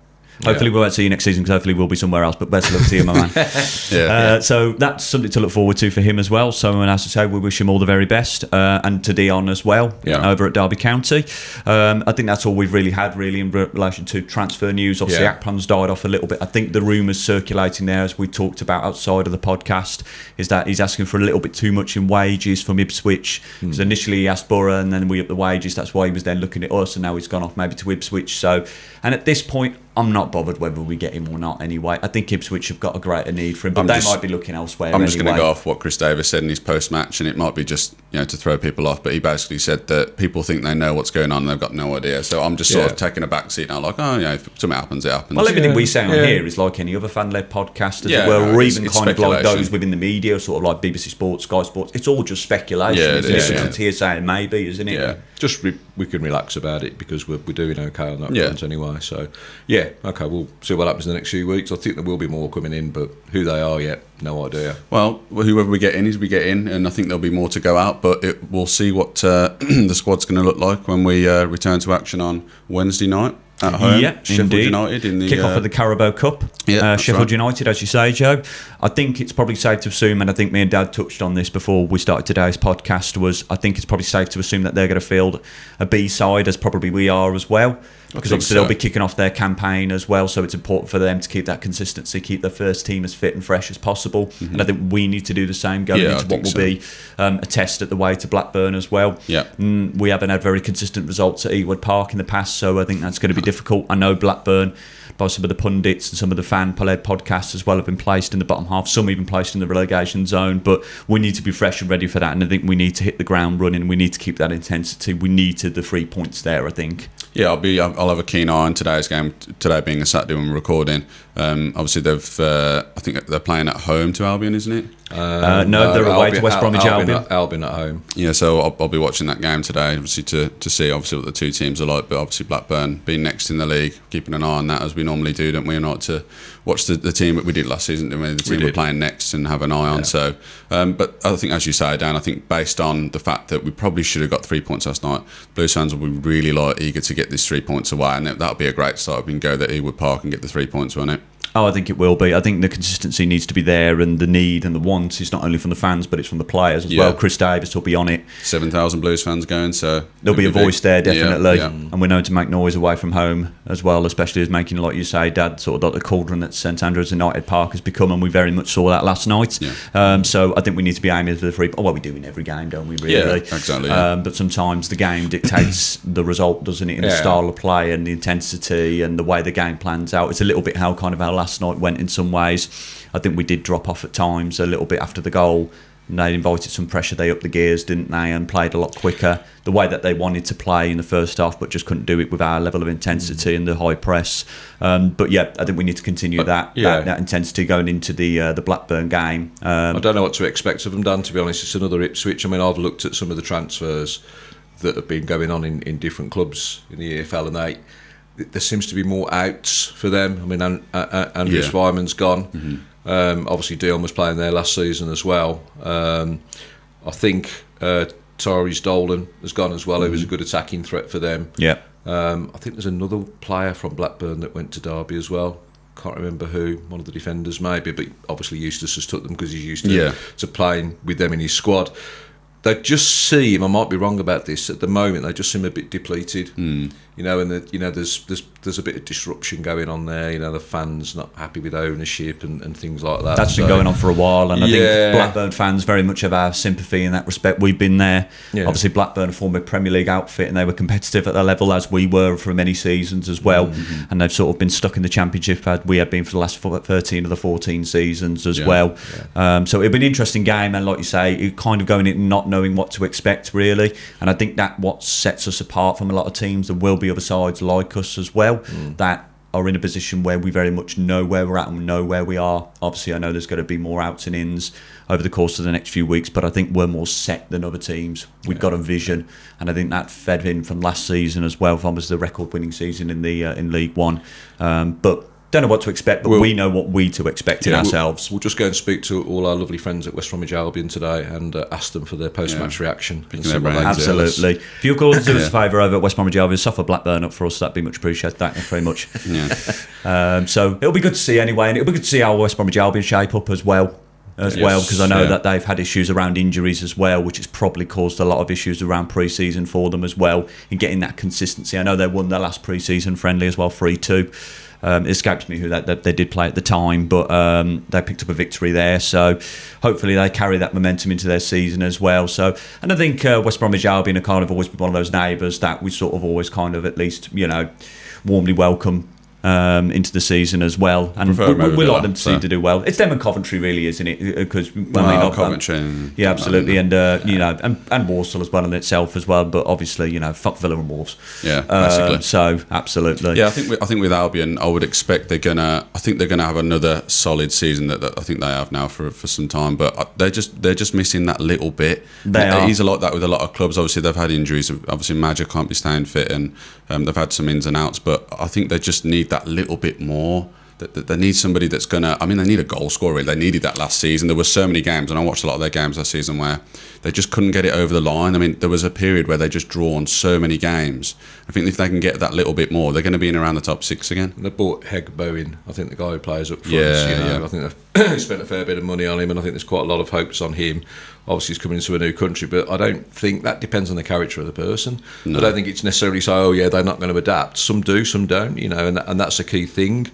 Hopefully we won't see you next season, because hopefully we'll be somewhere else, but best of luck to you, my man. So that's something to look forward to for him as well. So as I say, we wish him all the very best, and to Dion as well, over at Derby County. I think that's all we've really had in relation to transfer news. Obviously Akpan's died off a little bit. I think the rumours circulating there, as we talked about outside of the podcast, is that he's asking for a little bit too much in wages from Ipswich, because initially he asked Borough and then we upped the wages. That's why he was then looking at us, and now he's gone off maybe to Ipswich. So, and at this point, I'm not bothered whether we get him or not anyway. I think Ipswich have got a greater need for him, but they might be looking elsewhere. I'm just going to go off what Chris Davies said in his post-match, and it might be just to throw people off, but he basically said that people think they know what's going on and they've got no idea. So I'm just sort of taking a back seat now, like, if something happens, it happens. Well, everything we say on here is like any other fan-led podcast as well, or even kind of like those within the media, sort of like BBC Sports, Sky Sports. It's all just speculation. It's hearsay and maybe, isn't it? Yeah. Just we can relax about it because we're doing okay on that front anyway. So, okay, we'll see what happens in the next few weeks. I think there will be more coming in, but who they are yet, no idea. Well, whoever we get in, and I think there'll be more to go out, but we'll see what the squad's going to look like when we return to action on Wednesday night. At home, Sheffield United in the kick-off of the Carabao Cup. Sheffield United, as you say, Joe. I think it's probably safe to assume, and I think me and Dad touched on this before we started today's podcast, I think it's probably safe to assume that they're going to field a B-side, as probably we are as well. Because obviously they'll be kicking off their campaign as well, so it's important for them to keep that consistency, keep their first team as fit and fresh as possible. And I think we need to do the same going into what will be a test at the way to Blackburn as well. We haven't had very consistent results at Ewood Park in the past, so I think that's going to be difficult. I know Blackburn, by some of the pundits and some of the fan-led podcasts as well, have been placed in the bottom half, some even placed in the relegation zone, but we need to be fresh and ready for that, and I think we need to hit the ground running. We need to keep that intensity. We need the 3 points there, I think. Yeah, I'll have a keen eye on today's game. Today being a Saturday when we're recording, obviously I think they're playing at home to Albion, isn't it? No, they're away to West Bromwich Albion. Albion at home. Yeah, so I'll be watching that game today, obviously to see obviously what the two teams are like. But obviously Blackburn being next in the league, keeping an eye on that as we normally do, don't we? And not to watch the team that we did last season, didn't we? The team we're playing next and have an eye on. So, but I think, as you say, Dan, I think based on the fact that we probably should have got 3 points last night, Blues fans will be really eager to get these 3 points away, and that'll be a great start. We can go to Ewood Park and get the 3 points, won't it? Oh, I think it will be. I think the consistency needs to be there, and the need and the want is not only from the fans, but it's from the players as well. Chris Davies will be on it. 7,000 Blues fans going, so there'll be a voice there, definitely. And we're known to make noise away from home as well, especially as making, like you say, Dad, sort of like the cauldron that St Andrews Knighthead Park has become, and we very much saw that last night. So I think we need to be aiming for the 3. Well, we do in every game, don't we, really? Yeah, exactly. But sometimes the game dictates the result, doesn't it, in the style of play and the intensity and the way the game plans out. It's a little bit how our last night went in some ways. I think we did drop off at times a little bit after the goal. And they invited some pressure. They upped the gears, didn't they, and played a lot quicker the way that they wanted to play in the first half, but just couldn't do it with our level of intensity and the high press. But I think we need to continue that intensity going into the Blackburn game. I don't know what to expect of them, Dan, to be honest. It's another Ipswich. I mean, I've looked at some of the transfers that have been going on in different clubs in the EFL, and there seems to be more outs for them. I mean, Andreas Weiman's gone. Obviously, Dion was playing there last season as well. I think Tyrese Dolan has gone as well. He was a good attacking threat for them. Yeah. I think there's another player from Blackburn that went to Derby as well. Can't remember who, one of the defenders maybe, but obviously Eustace has took them because he's used to playing with them in his squad. They just seem, I might be wrong about this, at the moment they just seem a bit depleted. You know, and there's a bit of disruption going on there. You know, the fans not happy with ownership and things like that. That's been going on for a while, and I think Blackburn fans very much have our sympathy in that respect. We've been there. Yeah. Obviously, Blackburn, a former Premier League outfit, and they were competitive at their level as we were for many seasons as well. And they've sort of been stuck in the Championship as we have been for the last 13 of the 14 seasons as well. Yeah. So it'll be an interesting game, and like you say, you're kind of going in and not knowing what to expect really. And I think that what sets us apart from a lot of teams. There will be other sides like us as well that are in a position where we very much know where we're at and know where we are. Obviously, I know there's going to be more outs and ins over the course of the next few weeks, but I think we're more set than other teams. We've got a vision, and I think that fed in from last season as well, from the record-winning season in the in League One. But don't know what to expect, but we know what we to expect in ourselves. We'll just go and speak to all our lovely friends at West Bromwich Albion today and ask them for their post-match reaction. Absolutely. If you could do us a favour over at West Bromwich Albion, suffer Blackburn up for us, that'd be much appreciated. Thank you very much. So it'll be good to see anyway, and it'll be good to see how West Bromwich Albion shape up as well, because I know that they've had issues around injuries as well, which has probably caused a lot of issues around pre-season for them as well in getting that consistency. I know they won their last pre-season friendly as well, 3-2. It escapes me who they did play at the time, but they picked up a victory there. So hopefully they carry that momentum into their season as well. So, and I think West Bromwich Albion are kind of always been one of those neighbours that we sort of always kind of at least, you know, warmly welcome into the season as well, and we like them to do well. It's them and Coventry, really, isn't it? Because Coventry, absolutely, and you know, and Walsall as well in itself as well. But obviously, you know, fuck Villa and Wolves. Basically. So absolutely, I think with Albion, I would expect they're gonna have another solid season that I think they have now for some time. But they're just missing that little bit. He's a lot that with a lot of clubs. Obviously, they've had injuries. Obviously, Madger can't be staying fit, and they've had some ins and outs. But I think they just need that little bit more. That they need somebody that's gonna. I mean, they need a goal scorer. Really. They needed that last season. There were so many games, and I watched a lot of their games last season where they just couldn't get it over the line. I mean, there was a period where they just drawn so many games. I think if they can get that little bit more, they're going to be in around the top 6 again. They bought Hegbo in. I think the guy who plays up front. I think they've spent a fair bit of money on him, and I think there's quite a lot of hopes on him. Obviously, he's coming into a new country, but I don't think that depends on the character of the person. No. I don't think it's necessarily so. They're not going to adapt. Some do, some don't. You know, and that's a key thing.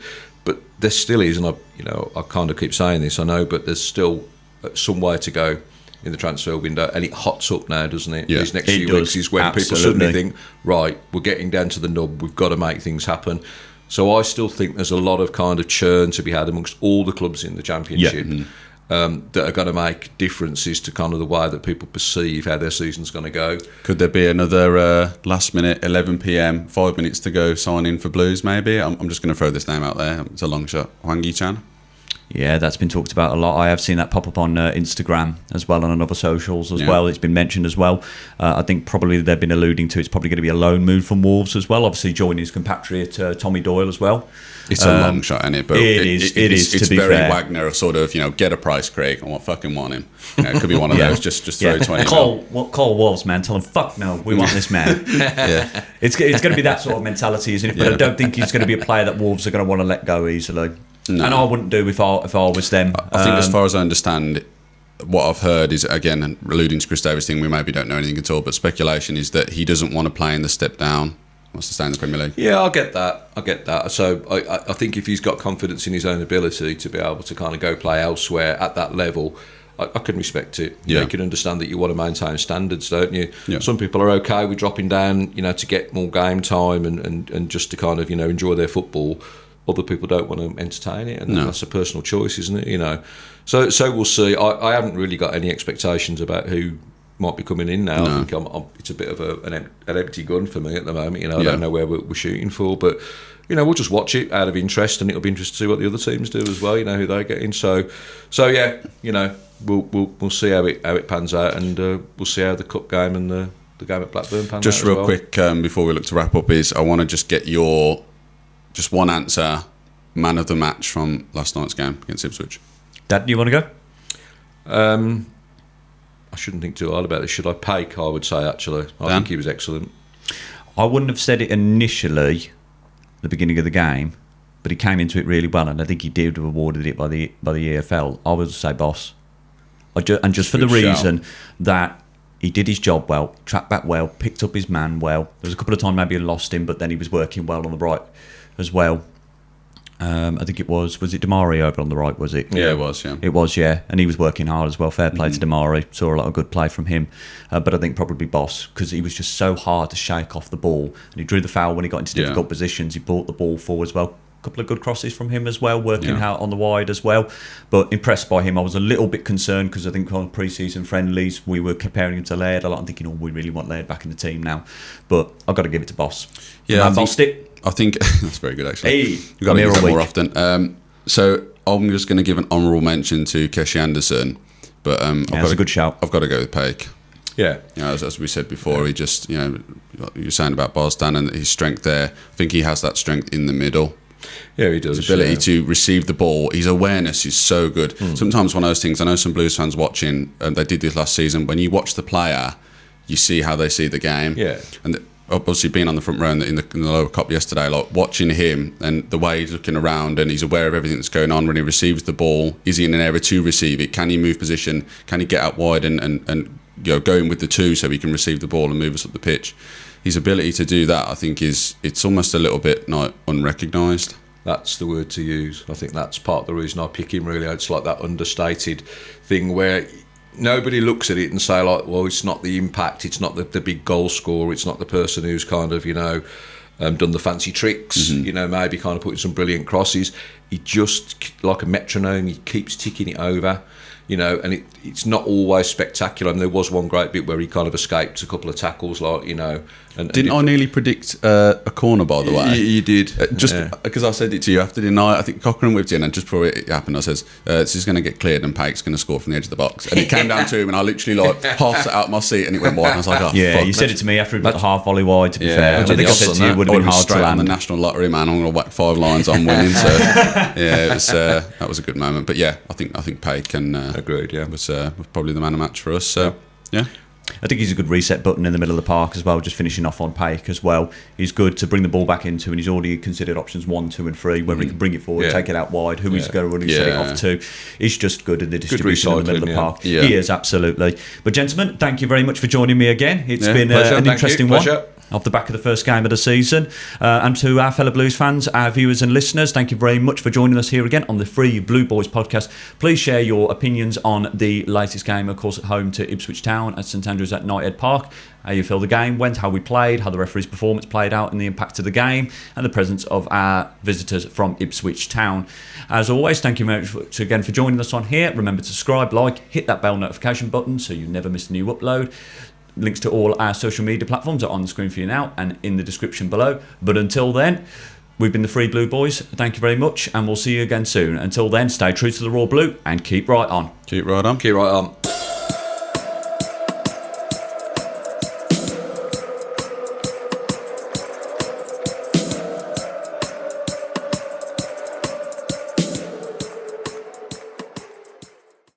But there still is, and I kind of keep saying this, I know, but there's still some way to go in the transfer window, and it hots up now, doesn't it? Yeah, these next few weeks is when people suddenly think, right, we're getting down to the nub, we've got to make things happen. So I still think there's a lot of kind of churn to be had amongst all the clubs in the Championship that are going to make differences to kind of the way that people perceive how their season's going to go. Could there be another last minute 11 p.m, 5 minutes to go sign in for Blues maybe? I'm just going to throw this name out there. It's a long shot. Hwang Yi-chan? Yeah, that's been talked about a lot. I have seen that pop up on Instagram as well and on other socials as well. It's been mentioned as well. I think probably they've been alluding to it's probably going to be a loan move from Wolves as well. Obviously joining his compatriot Tommy Doyle as well. It's a long shot, isn't it? But it is. It's to be very fair. Wagner, sort of, get a price, Craig. I fucking want him. It could be one of those. Just throw 20. Call Wolves, man. Tell them, fuck no, we want this man. It's going to be that sort of mentality, isn't it? But I don't think he's going to be a player that Wolves are going to want to let go easily. No. And I wouldn't do if I was them. I think as far as I understand, what I've heard is, again, alluding to Chris Davies thing, we maybe don't know anything at all, but speculation is that he doesn't want to play in the step down. Wants to stay in the Premier League. Yeah, I get that. So I think if he's got confidence in his own ability to be able to kind of go play elsewhere at that level, I can respect it. You can understand that you want to maintain standards, don't you? Yeah. Some people are okay with dropping down, to get more game time and just to kind of, enjoy their football. Other people don't want to entertain it, and that's a personal choice, isn't it? So we'll see. I haven't really got any expectations about who might be coming in now. I think it's a bit of an empty gun for me at the moment. I don't know where we're shooting for, but we'll just watch it out of interest, and it'll be interesting to see what the other teams do as well. Who they get in. So yeah, we'll see how it pans out, and we'll see how the cup game and the game at Blackburn pans out. Just real quick before we look to wrap up, I want to just get your. Just one answer, man of the match from last night's game against Ipswich. Dad, do you want to go? I shouldn't think too hard about this. Should I Paik? I would say, actually. I think he was excellent. I wouldn't have said it initially at the beginning of the game, but he came into it really well, and I think he did have awarded it by the EFL. I would say Boss. And just for the reason that he did his job well, tracked back well, picked up his man well. There was a couple of times maybe he lost him, but then he was working well on the right as well. I think it was it Damari over on the right, was it? Yeah, it was, yeah. It was, yeah. And he was working hard as well. Fair play to Damari. Saw a lot of good play from him. But I think probably Boss, because he was just so hard to shake off the ball. And he drew the foul when he got into difficult positions. He brought the ball forward as well. A couple of good crosses from him as well, working out on the wide as well. But impressed by him. I was a little bit concerned because I think on pre-season friendlies, we were comparing him to Laird a lot and thinking, we really want Laird back in the team now. But I've got to give it to Boss. Yeah, Bossed it. I think that's very good, actually. Hey, you've got to use that more often. So I'm just going to give an honourable mention to Keshi Anderson, but that's a good shout. I've got to go with Paik. Yeah, as we said before, he just you were saying about Bosdan and his strength there. I think he has that strength in the middle. Yeah, he does. His ability to receive the ball, his awareness is so good. Sometimes one of those things. I know some Blues fans watching, they did this last season. When you watch the player, you see how they see the game. Yeah, and obviously being on the front row in the lower cup yesterday, like watching him and the way he's looking around and he's aware of everything that's going on when he receives the ball. Is he in an area to receive it? Can he move position? Can he get out wide and go in with the two so he can receive the ball and move us up the pitch? His ability to do that, I think, it's almost a little bit unrecognised. That's the word to use. I think that's part of the reason I pick him, really. It's like that understated thing where nobody looks at it and say, like, well, it's not the impact, it's not the big goal scorer, it's not the person who's kind of, done the fancy tricks, maybe kind of putting some brilliant crosses. He just, like a metronome, he keeps ticking it over, and it's not always spectacular. And there was one great bit where he kind of escaped a couple of tackles, Didn't I nearly predict a corner, by the way? You did. Just because I said it to you after the night. I think Cochrane whipped in, and just before it happened, I says, this is going to get cleared and Paik's going to score from the edge of the box. And it came down to him, and I literally half sat out my seat and it went wide. And I was like, you said it to me after he put the half volley wide, to be fair. I think I said to you it would have been hard to land. On the national lottery, man. I'm going to whack 5 lines on winning. So, yeah, that was a good moment. But yeah, I think Paik agreed, was probably the man of match for us. So, yeah. I think he's a good reset button in the middle of the park as well, just finishing off on Paik as well. He's good to bring the ball back into, and he's already considered options 1, 2 and 3, whether he can bring it forward, take it out wide, who he's going to really set it off to. He's just good in the distribution in the middle of the park. He is, absolutely. But gentlemen, thank you very much for joining me again. It's been an interesting one. Off the back of the first game of the season. And to our fellow Blues fans, our viewers and listeners, thank you very much for joining us here again on the Free Blue Boys podcast. Please share your opinions on the latest game, of course, at home to Ipswich Town at St Andrews at Knighthead Park. How you feel the game went, how we played, how the referee's performance played out and the impact of the game, and the presence of our visitors from Ipswich Town. As always, thank you very much again for joining us on here. Remember to subscribe, hit that bell notification button so you never miss a new upload. Links to all our social media platforms are on the screen for you now and in the description below. But until then, we've been the Free Blue Boys. Thank you very much, and we'll see you again soon. Until then, stay true to the Raw Blue and keep right on. Keep right on. Keep right on.